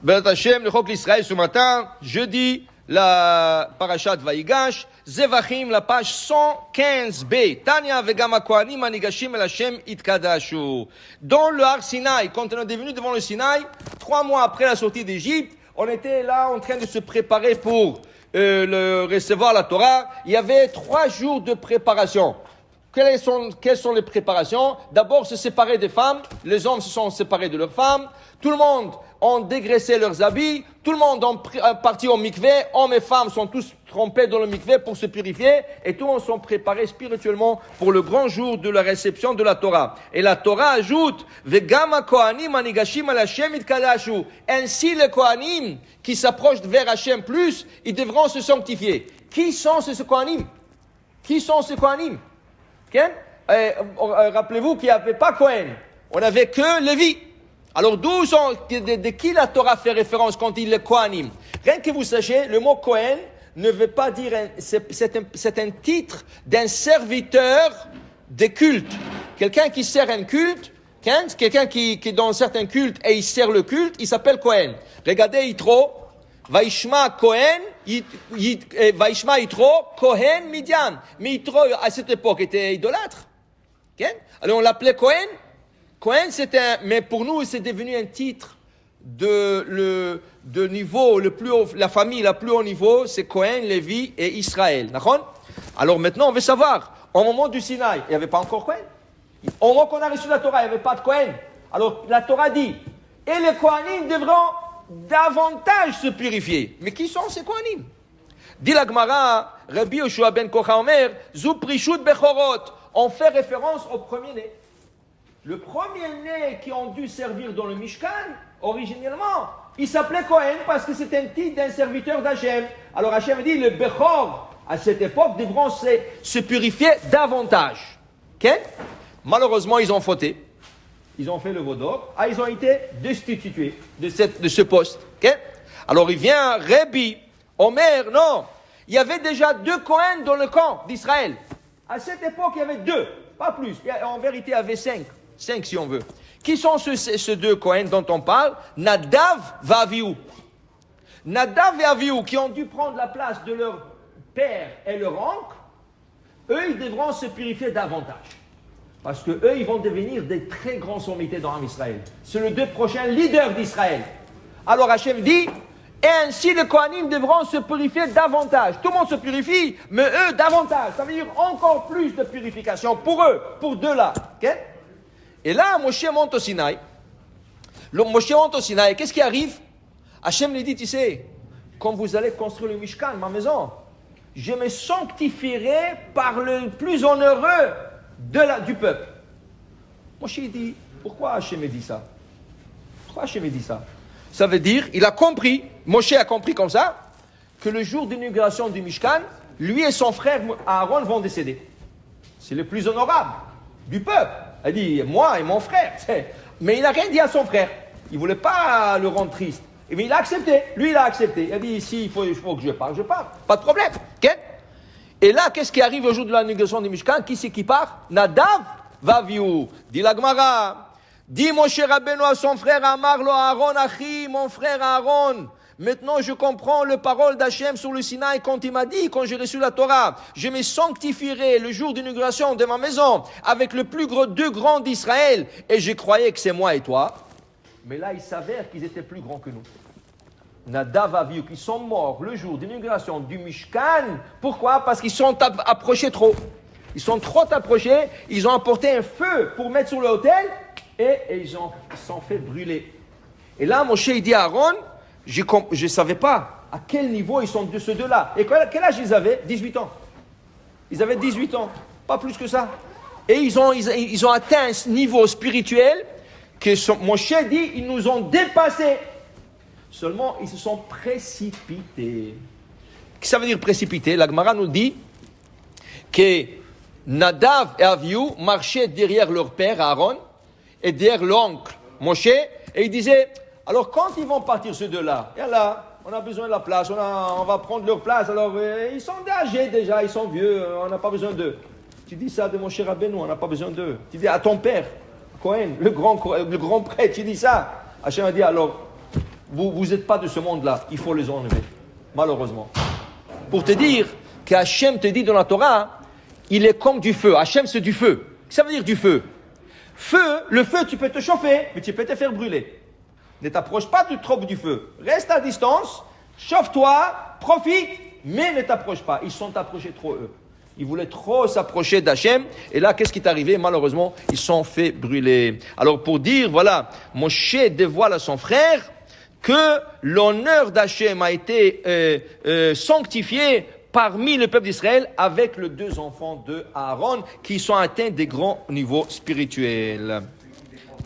Bezrat Hashem, le Chok l'Israël ce matin, jeudi, la parashat Vayigash, Zevachim, la page 115b. Tanya vegam hakohanim hanigashim el Hashem itkadashu. Dans le Har Sinaï, quand on est venu devant le Sinaï, 3 mois après la sortie d'Égypte, on était là en train de se préparer pour recevoir la Torah. Il y avait 3 jours de préparation. Quelles sont les préparations? D'abord, se séparer des femmes. Les hommes se sont séparés de leurs femmes. Tout le monde a dégraissé leurs habits. Tout le monde est parti au mikvé. Hommes et femmes sont tous trempés dans le mikvé pour se purifier. Et tout le monde sont préparés spirituellement pour le grand jour de la réception de la Torah. Et la Torah ajoute, Vegam hakohanim hanigashim el Hashem itkadashu. Ainsi les Kohanim qui s'approchent vers Hashem plus, ils devront se sanctifier. Qui sont ces Kohanim? Qui sont ces Kohanim? Rappelez-vous qu'il n'y avait pas Cohen, on n'avait que Lévi. Alors de qui la Torah fait référence quand il est Kohanim? Rien que vous sachiez, le mot Cohen ne veut pas dire, c'est un titre d'un serviteur des cultes. Quelqu'un qui sert un culte, quelqu'un qui est dans certains cultes et il sert le culte, il s'appelle Cohen. Regardez Yitro, Vaishma Cohen, Vaishma Yitro, Cohen Midian. Mais Yitro, à cette époque, était idolâtre. Okay? Alors on l'appelait Cohen. Cohen, mais pour nous, c'est devenu un titre de niveau le plus haut, la famille la plus haut niveau, c'est Cohen, Lévi et Israël. D'accord? Alors maintenant, on veut savoir, au moment du Sinaï, il n'y avait pas encore Cohen. Au moment qu'on a reçu la Torah, il n'y avait pas de Cohen. Alors la Torah dit, et les Kohanim devront davantage se purifier. Mais qui sont ces Kohanim? Dit la Gemara, Rabbi Yoshua ben Kocha Omer, Zu prishut bechorot. On fait référence au premier-né. Le premier-né qui ont dû servir dans le Mishkan, originellement, il s'appelait Kohen parce que c'était un titre d'un serviteur d'Hachem. Alors Hachem dit, le Bechor, à cette époque, devront se purifier davantage. Okay? Malheureusement, ils ont fauté. Ils ont fait le vaudor. Ils ont été destitués de ce poste. Okay? Alors il vient Rabbi Omer, non. Il y avait déjà 2 Kohen dans le camp d'Israël. À cette époque, il y avait 2, pas plus. En vérité, il y avait 5 si on veut. Qui sont ces 2 Kohen dont on parle? Nadav et Avihu. Nadav et Avihu, qui ont dû prendre la place de leur père et leur oncle, eux, ils devront se purifier davantage. Parce que eux, ils vont devenir des très grands sommités dans Israël. C'est les 2 prochains leaders d'Israël. Alors Hachem dit, et ainsi les Kohanim devront se purifier davantage. Tout le monde se purifie, mais eux davantage. Ça veut dire encore plus de purification pour eux, pour 2 là. Okay? Et là, Moshe monte au Sinaï. Moshe monte au Sinaï. Qu'est-ce qui arrive? Hachem lui dit, tu sais, quand vous allez construire le Mishkan, ma maison, je me sanctifierai par le plus honoreux du peuple. Moshe dit, pourquoi Hachem dit ça? Pourquoi Hachem dit ça? Ça veut dire, il a compris, Moshe a compris comme ça, que le jour d'inauguration du Mishkan, lui et son frère Aaron vont décéder. C'est le plus honorable du peuple. Il dit, moi et mon frère. Mais il n'a rien dit à son frère. Il ne voulait pas le rendre triste. Mais il a accepté. Lui, il a accepté. Il a dit, si il faut que je parte, je pars. Pas de problème. Okay? Et là, qu'est-ce qui arrive au jour de l'inauguration du Mishkan? Qui c'est qui part? Nadav va Avihu. Dit la Gemara. Dit Moshe Rabbeinu à son frère Amar lo Aaron Achi, mon frère Aaron. Maintenant, je comprends le parole d'Hachem sur le Sinaï quand il m'a dit, quand j'ai reçu la Torah, je me sanctifierai le jour d'inauguration de ma maison avec le plus gros 2 grands d'Israël. Et je croyais que c'est moi et toi. Mais là, il s'avère qu'ils étaient plus grands que nous. Nadav et Avihu, qui sont morts le jour d'inauguration du Mishkan. Pourquoi? Parce qu'ils sont approchés trop. Ils sont trop approchés. Ils ont apporté un feu pour mettre sur l'autel et ils sont fait brûler. Et là, Moshe, il dit à Aaron, je ne savais pas à quel niveau ils sont de ces 2-là. Et quel âge ils avaient? 18 ans. Ils avaient 18 ans, pas plus que ça. Et ils ont atteint un niveau spirituel que Moshe dit, ils nous ont dépassés. Seulement, ils se sont précipités. Qu'est-ce que ça veut dire précipiter? La Gemara nous dit que Nadav et Avihu marchaient derrière leur père Aaron et derrière l'oncle Moshe, et ils disaient, alors quand ils vont partir ces 2-là, et là, on a besoin de la place, on va prendre leur place, alors ils sont âgés déjà, ils sont vieux, on n'a pas besoin d'eux. Tu dis ça de Moshe Rabbeinu, on n'a pas besoin d'eux. Tu dis à ton père, Cohen, le grand prêtre, tu dis ça. Hachem a dit, alors, vous n'êtes pas de ce monde-là, il faut les enlever, malheureusement. Pour te dire qu'Hachem te dit dans la Torah, il est comme du feu. Hachem, c'est du feu. Ça veut dire du feu. Le feu, tu peux te chauffer, mais tu peux te faire brûler. Ne t'approche pas trop du feu. Reste à distance, chauffe-toi, profite, mais ne t'approche pas. Ils sont approchés trop, eux. Ils voulaient trop s'approcher d'Hachem. Et là, qu'est-ce qui est arrivé? Malheureusement, ils sont fait brûler. Alors, pour dire, voilà, Moshe dévoile à son frère que l'honneur d'Hachem a été sanctifié parmi le peuple d'Israël avec les 2 enfants de Aaron qui sont atteints des grands niveaux spirituels.